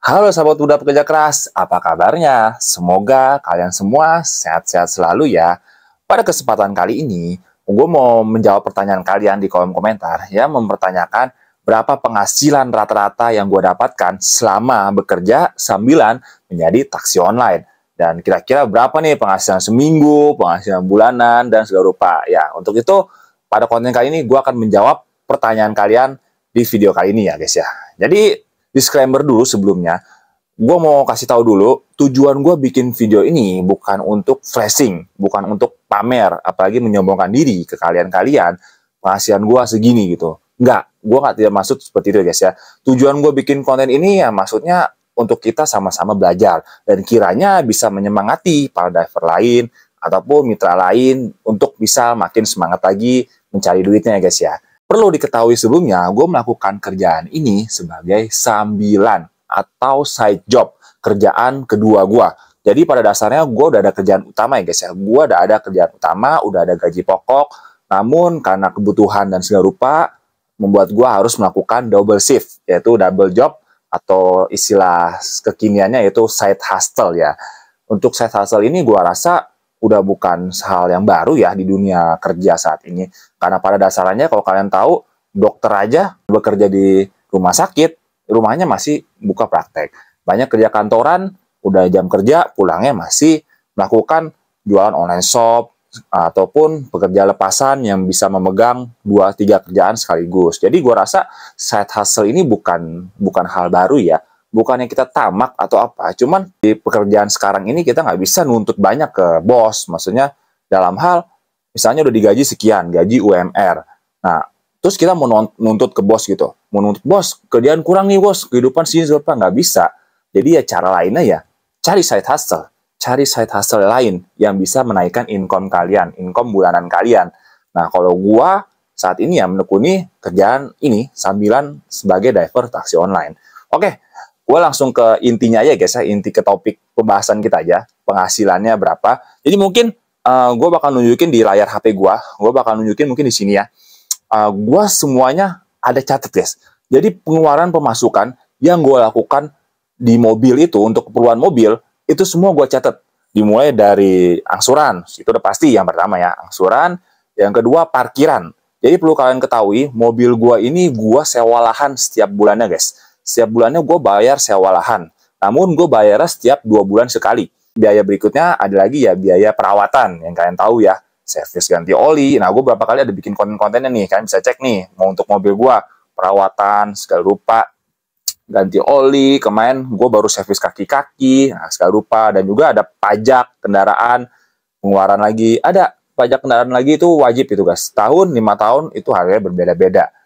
Halo sahabat muda pekerja keras, apa kabarnya? Semoga kalian semua sehat-sehat selalu ya. Pada kesempatan kali ini, gue mau menjawab pertanyaan kalian di kolom komentar yang mempertanyakan berapa penghasilan rata-rata yang gue dapatkan selama bekerja sambilan menjadi taksi online. Dan kira-kira berapa nih penghasilan seminggu, penghasilan bulanan, dan segala rupa. Ya, untuk itu pada konten kali ini gue akan menjawab pertanyaan kalian di video kali ini ya guys ya. Jadi disclaimer dulu sebelumnya, gue mau kasih tahu dulu, tujuan gue bikin video ini bukan untuk flashing, bukan untuk pamer, apalagi menyombongkan diri ke kalian-kalian, penghasilan gue segini gitu. Enggak, gue nggak tidak maksud seperti itu guys ya. Tujuan gue bikin konten ini ya maksudnya untuk kita sama-sama belajar, dan kiranya bisa menyemangati para diver lain, ataupun mitra lain untuk bisa makin semangat lagi mencari duitnya ya guys ya. Perlu diketahui sebelumnya, gue melakukan kerjaan ini sebagai sambilan atau side job, kerjaan kedua gue. Jadi pada dasarnya gue udah ada kerjaan utama ya guys ya. Gue udah ada kerjaan utama, udah ada gaji pokok, namun karena kebutuhan dan segala rupa, membuat gue harus melakukan double shift, yaitu double job, atau istilah kekiniannya yaitu side hustle ya. Untuk side hustle ini gue rasa udah bukan hal yang baru ya di dunia kerja saat ini. Karena pada dasarnya kalau kalian tahu, dokter aja bekerja di rumah sakit, rumahnya masih buka praktek. Banyak kerja kantoran, udah jam kerja, pulangnya masih melakukan jualan online shop, ataupun pekerja lepasan yang bisa memegang 2-3 kerjaan sekaligus. Jadi gue rasa side hustle ini bukan hal baru ya. Bukannya kita tamak atau apa, cuman di pekerjaan sekarang ini kita nggak bisa nuntut banyak ke bos. Maksudnya dalam hal, misalnya udah digaji sekian, gaji UMR. Nah, terus kita mau nuntut ke bos gitu. Mau nuntut, bos, kerjaan kurang nih bos, kehidupan sini seberapa, nggak bisa. Jadi ya cara lainnya ya, cari side hustle. Cari side hustle lain yang bisa menaikkan income kalian, income bulanan kalian. Nah, kalau gua saat ini ya menekuni kerjaan ini sambilan sebagai diver taksi online. Oke, gue langsung ke intinya aja guys ya, inti ke topik pembahasan kita aja, penghasilannya berapa. Jadi mungkin gue bakal nunjukin di layar HP gue bakal nunjukin mungkin di sini ya. Gue semuanya ada catat guys. Jadi pengeluaran pemasukan yang gue lakukan di mobil itu, untuk keperluan mobil, itu semua gue catat. Dimulai dari angsuran, itu udah pasti yang pertama ya, angsuran. Yang kedua parkiran. Jadi perlu kalian ketahui, mobil gue ini gue sewa lahan setiap bulannya guys. Setiap bulannya gue bayar sewa lahan. Namun gue bayarnya setiap 2 bulan sekali. Biaya berikutnya ada lagi ya biaya perawatan. Yang kalian tahu ya. Servis ganti oli. Nah gue berapa kali ada bikin konten-kontennya nih. Kalian bisa cek nih. Mau untuk mobil gue. Perawatan segala rupa. Ganti oli. Kemarin gue baru servis kaki-kaki. Nah segala rupa. Dan juga ada pajak kendaraan. Pengeluaran lagi. Ada pajak kendaraan lagi itu wajib itu guys. Tahun, 5 tahun itu harganya berbeda-beda.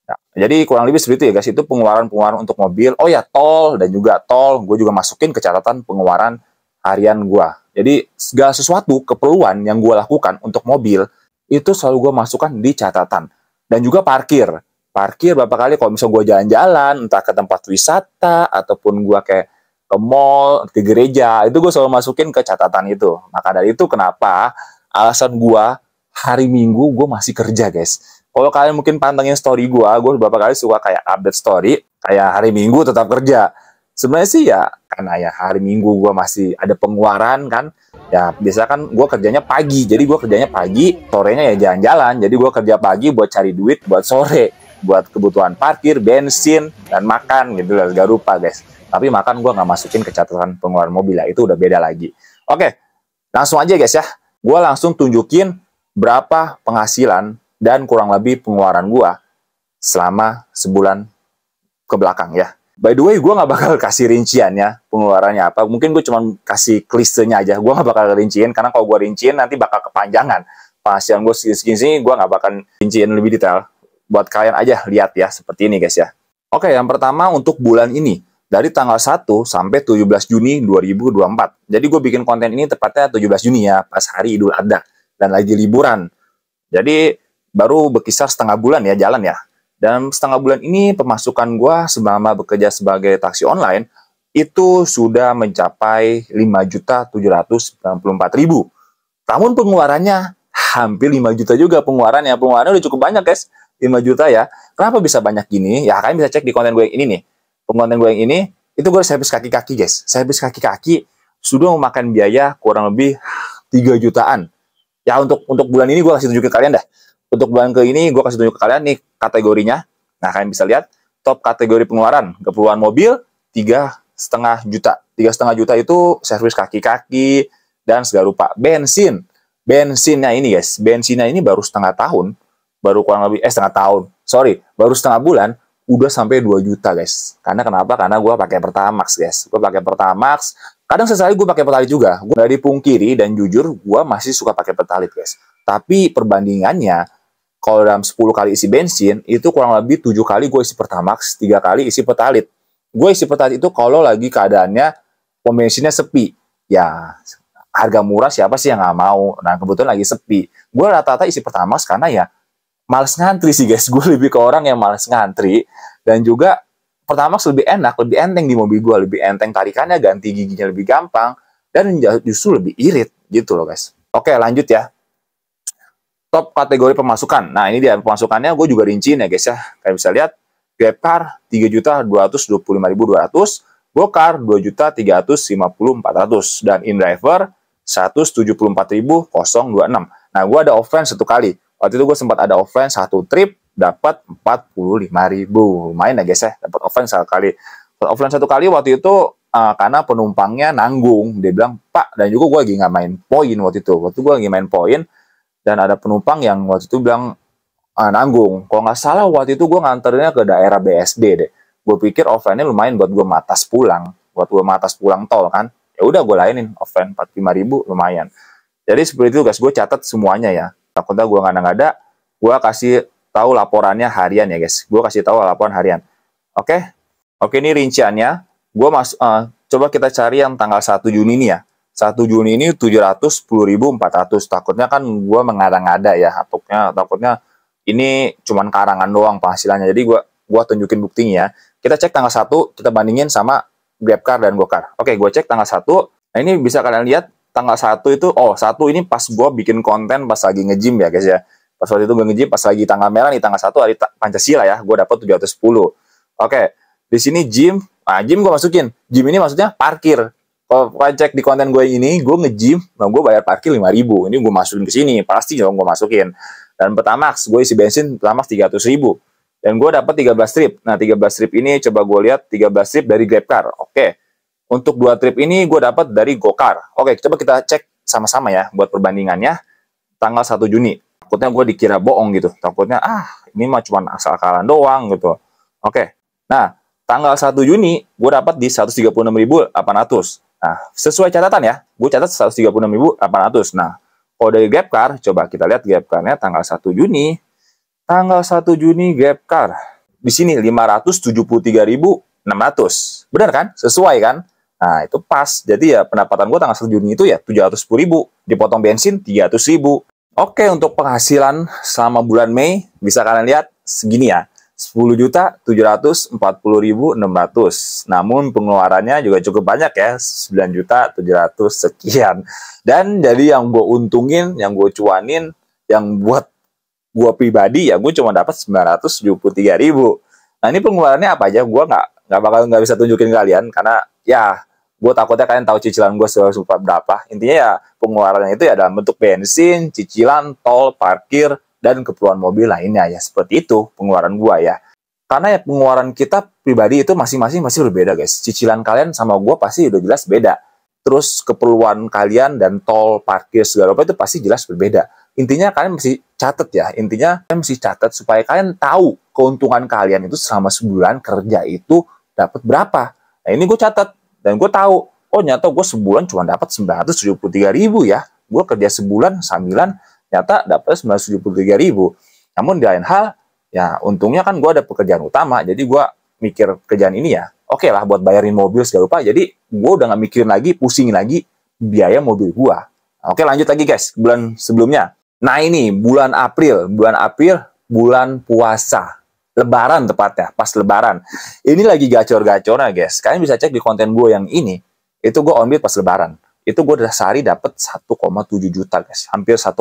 Nah, jadi kurang lebih seperti itu ya guys, itu pengeluaran-pengeluaran untuk mobil. Oh ya, tol, dan juga tol, gue juga masukin ke catatan pengeluaran harian gue. Jadi segala sesuatu keperluan yang gue lakukan untuk mobil, itu selalu gue masukkan di catatan. Dan juga parkir. Parkir berapa kali kalau misalnya gue jalan-jalan, entah ke tempat wisata, ataupun gue kayak ke mall, ke gereja, itu gue selalu masukin ke catatan itu. Maka dari itu kenapa alasan gue hari Minggu gue masih kerja guys. Kalau kalian mungkin pantengin story gue beberapa kali suka kayak update story, kayak hari Minggu tetap kerja. Sebenarnya sih ya, karena ya hari Minggu gue masih ada pengeluaran kan. Ya biasa kan gue kerjanya pagi, jadi gue kerjanya pagi, sorenya ya jalan-jalan. Jadi gue kerja pagi buat cari duit buat sore, buat kebutuhan parkir, bensin, dan makan gitu lah, segala rupa guys. Tapi makan gue nggak masukin ke catatan pengeluaran mobil ya, itu udah beda lagi. Oke, langsung aja guys ya. Gue langsung tunjukin berapa penghasilan dan kurang lebih pengeluaran gue selama sebulan ke belakang ya. By the way, gue nggak bakal kasih rinciannya, pengeluarannya apa. Mungkin gue cuma kasih klisenya aja. Gue nggak bakal rinciin, karena kalau gue rinciin nanti bakal kepanjangan. Penghasilan gue segini-segini, gue nggak bakal rinciin lebih detail. Buat kalian aja lihat ya, seperti ini guys ya. Oke, yang pertama untuk bulan ini. Dari tanggal 1 sampai 17 Juni 2024. Jadi gue bikin konten ini tepatnya 17 Juni ya, pas hari Idul Adha. Dan lagi liburan. Jadi baru berkisar setengah bulan ya jalan ya. Dan setengah bulan ini pemasukan gue selama bekerja sebagai taksi online itu sudah mencapai 5.794.000. Namun pengeluarannya hampir 5 juta juga pengeluarannya. Pengeluarannya udah cukup banyak guys, 5 juta ya. Kenapa bisa banyak gini? Ya kalian bisa cek di konten gue yang ini nih. Konten gue yang ini Itu gue servis kaki-kaki guys. Servis kaki-kaki sudah memakan biaya kurang lebih 3 jutaan. Ya untuk bulan ini gue kasih tunjuk ke kalian dah. Untuk bulan ke ini gue kasih tunjuk ke kalian nih kategorinya. Nah kalian bisa lihat top kategori pengeluaran keperluan mobil 3,5 juta. 3,5 juta itu servis kaki-kaki dan segala rupa. Bensinnya ini guys, bensinnya ini baru setengah tahun, baru kurang lebih baru setengah bulan udah sampai 2 juta guys. Karena kenapa? Karena gue pakai Pertamax guys. Gue pakai Pertamax. Kadang sesekali gue pakai Pertalite juga. Gue gak dipungkiri dan jujur gue masih suka pakai Pertalite guys. Tapi perbandingannya kalau dalam 10 kali isi bensin itu kurang lebih 7 kali gue isi Pertamax, 3 kali isi Pertalite. Gue isi Pertalite itu kalau lagi keadaannya pom bensinnya sepi. Ya harga murah siapa sih yang nggak mau? Nah kebetulan lagi sepi. Gue rata-rata isi Pertamax karena ya males ngantri sih guys. Gue lebih ke orang yang males ngantri. Dan juga Pertamax lebih enak, lebih enteng di mobil gue, lebih enteng tarikannya, ganti giginya lebih gampang, dan justru lebih irit gitu loh guys. Oke lanjut ya. Top kategori pemasukan. Nah ini dia pemasukannya gue juga rinciin ya guys ya. Kalian bisa lihat GrabCar 3.225.200, GoCar 2.350.400, dan InDriver 174.026. Nah gue ada offline 1 kali. Waktu itu gue sempat ada offline 1 trip dapat 45.000. Lumayan ya guys ya, dapat offline 1 kali. Offline 1 kali waktu itu karena penumpangnya nanggung. Dia bilang, "Pak," dan juga gue lagi nggak main poin waktu itu. Waktu gue lagi main poin dan ada penumpang yang waktu itu bilang nanggung. Kalau nggak salah waktu itu gue nganterinnya ke daerah BSD deh. Gue pikir offline-nya lumayan buat gue matas pulang tol kan. Ya udah gue lainin offline 45.000 lumayan. Jadi seperti itu guys, gue catat semuanya ya. Takutnya gue nggak ada, gue kasih tahu laporannya harian ya guys. Gue kasih tahu laporan harian. Oke, ini rinciannya. Coba kita cari yang tanggal 1 Juni ini ya. 1 Juni ini 710.400. Takutnya kan gue mengada-ngada ya. Takutnya ini cuman karangan doang penghasilannya. Jadi gue tunjukin buktinya ya. Kita cek tanggal 1, kita bandingin sama GrabCar dan GoCar. Oke, gue cek tanggal 1. Nah ini bisa kalian lihat tanggal 1 itu, 1 ini pas gue bikin konten pas lagi nge-gym ya guys ya. Pas waktu itu gue nge-gym, pas lagi tanggal merah nih, tanggal 1 hari Pancasila ya, gue dapat 710. Oke, di sini gym, gym gue masukin. Gym ini maksudnya parkir. Kalau kalian cek di konten gue ini, gue nge-gym, nah gue bayar parkir 5.000. Ini gue masukin ke sini, pasti dong gue masukin. Dan Pertamax, gue isi bensin Pertamax 300.000. Dan gue dapat 13 trip. Nah, 13 trip ini coba gue lihat 13 trip dari GrabCar. Oke. Untuk 2 trip ini gue dapat dari GoCar. Oke, coba kita cek sama-sama ya buat perbandingannya tanggal 1 Juni. Takutnya gue dikira bohong gitu. Takutnya ini mah cuma asal-akalan doang gitu. Oke. Nah, tanggal 1 Juni gue dapat di 136.800. Nah, sesuai catatan ya. Gue catat 136.800. Nah, kalau dari GrabCar, coba kita lihat GrabCar-nya tanggal 1 Juni. Tanggal 1 Juni GrabCar. Di sini 573.600. Benar kan? Sesuai kan? Nah, itu pas. Jadi ya pendapatan gue tanggal 1 Juni itu ya 710.000. Dipotong bensin 300.000. Oke, untuk penghasilan selama bulan Mei, bisa kalian lihat segini ya. 10.740.600. Namun pengeluarannya juga cukup banyak ya. 9.700 sekian. Dan jadi yang gue untungin, yang gue cuanin, yang buat gue pribadi ya gue cuma dapat 973.000. Nah ini pengeluarannya apa aja? Gue nggak bisa tunjukin kalian karena ya gue takutnya kalian tahu cicilan gue berapa. Intinya ya pengeluarannya itu ya dalam bentuk bensin, cicilan, tol, parkir, dan keperluan mobil lainnya ya. Seperti itu pengeluaran gue ya. Karena ya pengeluaran kita pribadi itu masing-masing masih berbeda guys. Cicilan kalian sama gue pasti udah jelas beda. Terus keperluan kalian dan tol, parkir, segala apa itu pasti jelas berbeda. Intinya kalian mesti catat ya. Intinya kalian mesti catat supaya kalian tahu keuntungan kalian itu selama sebulan kerja itu dapat berapa. Nah ini gue catat. Dan gue tahu, nyata gue sebulan cuma dapat 973.000 ya. Gue kerja sebulan sambilan, nyata dapat 973.000. Namun di lain hal, ya untungnya kan gue ada pekerjaan utama. Jadi gue mikir kerjaan ini ya, oke lah buat bayarin mobil segala rupa. Jadi gue udah gak mikirin lagi, pusingin lagi biaya mobil gue. Oke lanjut lagi guys, bulan sebelumnya. Nah ini bulan April, bulan puasa. Lebaran tepatnya, pas lebaran. Ini lagi gacor-gacornya guys. Kalian bisa cek di konten gue yang ini. Itu gue on pas lebaran. Itu gue udah sehari dapat 1,7 juta guys. Hampir 1,8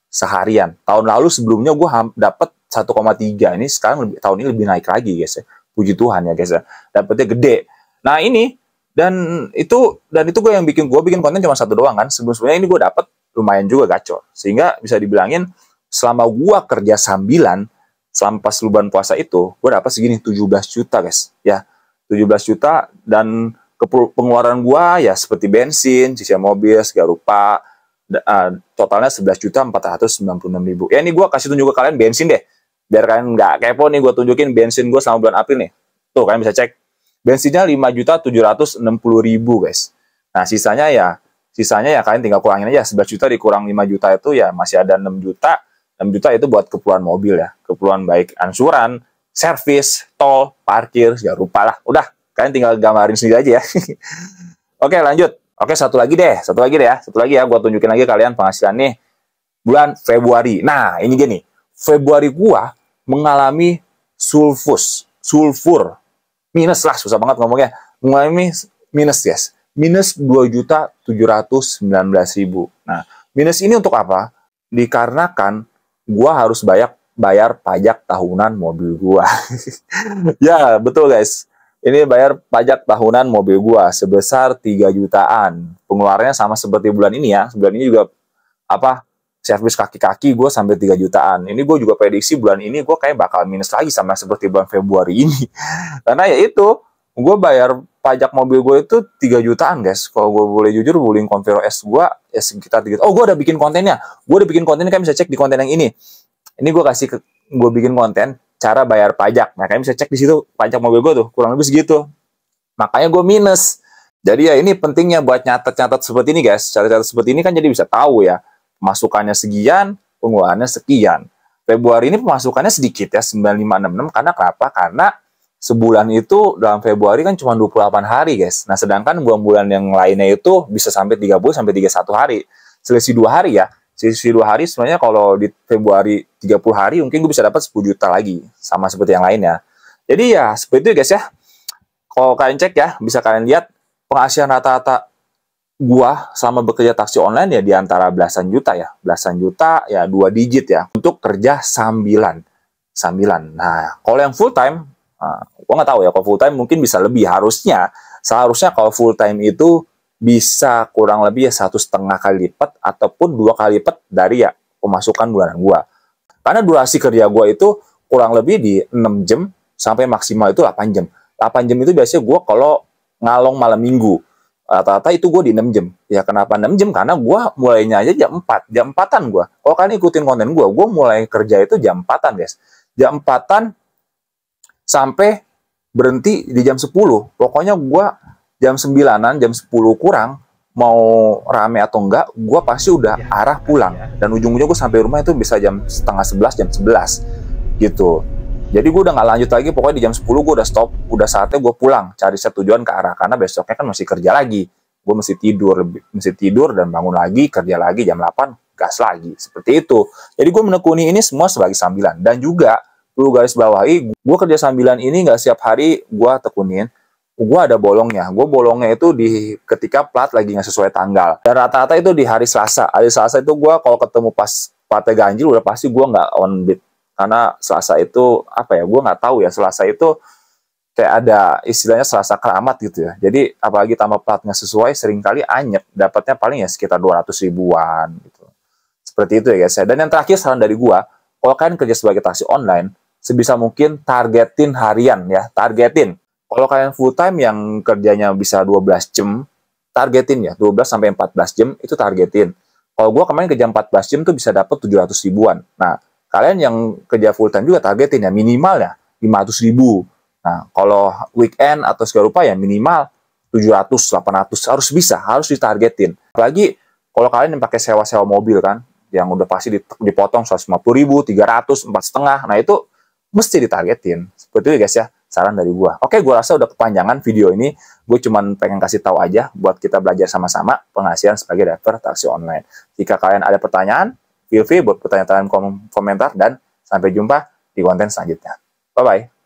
seharian. Tahun lalu sebelumnya gue dapat 1,3. Ini sekarang tahun ini lebih naik lagi guys ya. Puji Tuhan ya guys ya. Dapatnya gede. Nah ini, dan itu gue bikin konten cuma satu doang kan. Sebelumnya ini gue dapet lumayan juga gacor. Sehingga bisa dibilangin selama gue kerja sambilan, selama pas bulan puasa itu, gue dapet segini 17 juta guys. Ya, 17 juta dan pengeluaran gue ya seperti bensin, cicilan mobil, segala rupa, totalnya 11.496.000. Ya ini gue kasih tunjuk ke kalian bensin deh, biar kalian nggak kepo nih. Gue tunjukin bensin gue selama bulan April nih. Tuh kalian bisa cek, bensinnya 5.760.000 guys. Nah sisanya ya kalian tinggal kurangin aja. 11 juta dikurang 5 juta itu ya masih ada 6 juta. 6 juta itu buat keperluan mobil ya, keperluan baik ansuran, servis, tol, parkir, segala rupa lah. Udah, kalian tinggal gambarin sendiri aja ya. Oke lanjut. Oke, satu lagi ya. Satu lagi ya, gue tunjukin lagi kalian penghasilan nih bulan Februari. Nah, ini gini. Februari gua mengalami sulfur. Minus lah, susah banget ngomongnya. Mengalami minus, guys. Minus 2.719.000. Nah, minus ini untuk apa? Dikarenakan gua harus bayar pajak tahunan mobil gua. Ya, betul guys. Ini bayar pajak tahunan mobil gua sebesar 3 jutaan. Pengeluarannya sama seperti bulan ini ya. Bulan ini juga servis kaki-kaki gue sampai 3 jutaan. Ini gue juga prediksi bulan ini gue kayak bakal minus lagi sama seperti bulan Februari ini. Karena ya itu, gue bayar pajak mobil gue itu 3 jutaan guys. Kalau gue boleh jujur, wuling Convero S gue ya sekitar 3 jutaan. Oh, gue udah bikin kontennya. Kalian bisa cek di konten yang ini. Ini gue bikin konten cara bayar pajak. Nah, kalian bisa cek di situ pajak mobil gue tuh kurang lebih segitu. Makanya gue minus. Jadi ya ini pentingnya buat nyatet seperti ini guys. Catat seperti ini kan jadi bisa tahu ya. Masukannya sekian, pengeluarannya sekian. Februari ini pemasukannya sedikit ya, 9566. Karena kenapa? Karena sebulan itu dalam Februari kan cuma 28 hari guys. Nah sedangkan bulan-bulan yang lainnya itu bisa sampai 30 sampai 31 hari. Selisih 2 hari ya. Selisih 2 hari sebenarnya kalau di Februari 30 hari mungkin gue bisa dapat 10 juta lagi. Sama seperti yang lainnya. Jadi ya seperti itu guys ya. Kalau kalian cek ya, bisa kalian lihat penghasilan rata-rata gua sama bekerja taksi online ya di antara belasan juta ya 2 digit ya untuk kerja sambilan. Nah kalau yang full time, gua nggak tahu ya, kalau full time mungkin bisa lebih, seharusnya kalau full time itu bisa kurang lebih ya 1,5 kali lipat ataupun 2 kali lipat dari ya pemasukan bulanan gua. Karena durasi kerja gua itu kurang lebih di 6 jam sampai maksimal itu 8 jam. 8 jam itu biasanya gua kalau ngalong malam minggu. Rata-rata itu gue di 6 jam. Ya kenapa 6 jam? Karena gue mulainya aja jam 4. Jam 4-an gue. Kalau kalian ikutin konten gue mulai kerja itu jam 4-an guys. Jam 4-an sampai berhenti di jam 10. Pokoknya gue jam 9-an, jam 10 kurang, mau rame atau enggak, gue pasti udah arah pulang. Dan ujung-ujungnya gue sampai rumah itu bisa jam setengah 11, jam 11. Gitu. Jadi gue udah nggak lanjut lagi, pokoknya di jam 10 gue udah stop, udah saatnya gue pulang, cari set tujuan ke arah, karena besoknya kan masih kerja lagi. Gue mesti tidur dan bangun lagi, kerja lagi jam 8, gas lagi, seperti itu. Jadi gue menekuni ini semua sebagai sambilan. Dan juga, perlu garis bawahi, gue kerja sambilan ini nggak setiap hari gue tekunin, gue ada bolongnya. Gue bolongnya itu ketika plat lagi nggak sesuai tanggal. Dan rata-rata itu di hari Selasa. Hari Selasa itu gue kalau ketemu pas platnya ganjil, udah pasti gue nggak on beat. Karena Selasa itu, gue nggak tahu ya, Selasa itu kayak ada istilahnya Selasa keramat gitu ya. Jadi, apalagi tambah plat nggak sesuai, seringkali anyep, dapatnya paling ya sekitar 200 ribuan gitu. Seperti itu ya guys. Dan yang terakhir, saran dari gua, kalau kalian kerja sebagai taksi online, sebisa mungkin targetin harian ya, targetin. Kalau kalian full time yang kerjanya bisa 12 jam, targetin ya, 12 sampai 14 jam itu targetin. Kalau gua kemarin kerja 14 jam tuh bisa dapat 700 ribuan. Nah, kalian yang kerja full time juga targetin ya minimal ya 500 ribu. Nah, kalau weekend atau segala rupa ya minimal 700, 800 harus ditargetin. Apalagi kalau kalian yang pakai sewa-sewa mobil kan, yang udah pasti dipotong 150 ribu, 300, 4,5. Nah, itu mesti ditargetin. Seperti itu guys ya, saran dari gua. Oke, gua rasa udah kepanjangan video ini. Gue cuman pengen kasih tahu aja buat kita belajar sama-sama penghasilan sebagai driver taksi online. Jika kalian ada pertanyaan, feel free buat pertanyaan komentar, dan sampai jumpa di konten selanjutnya. Bye-bye.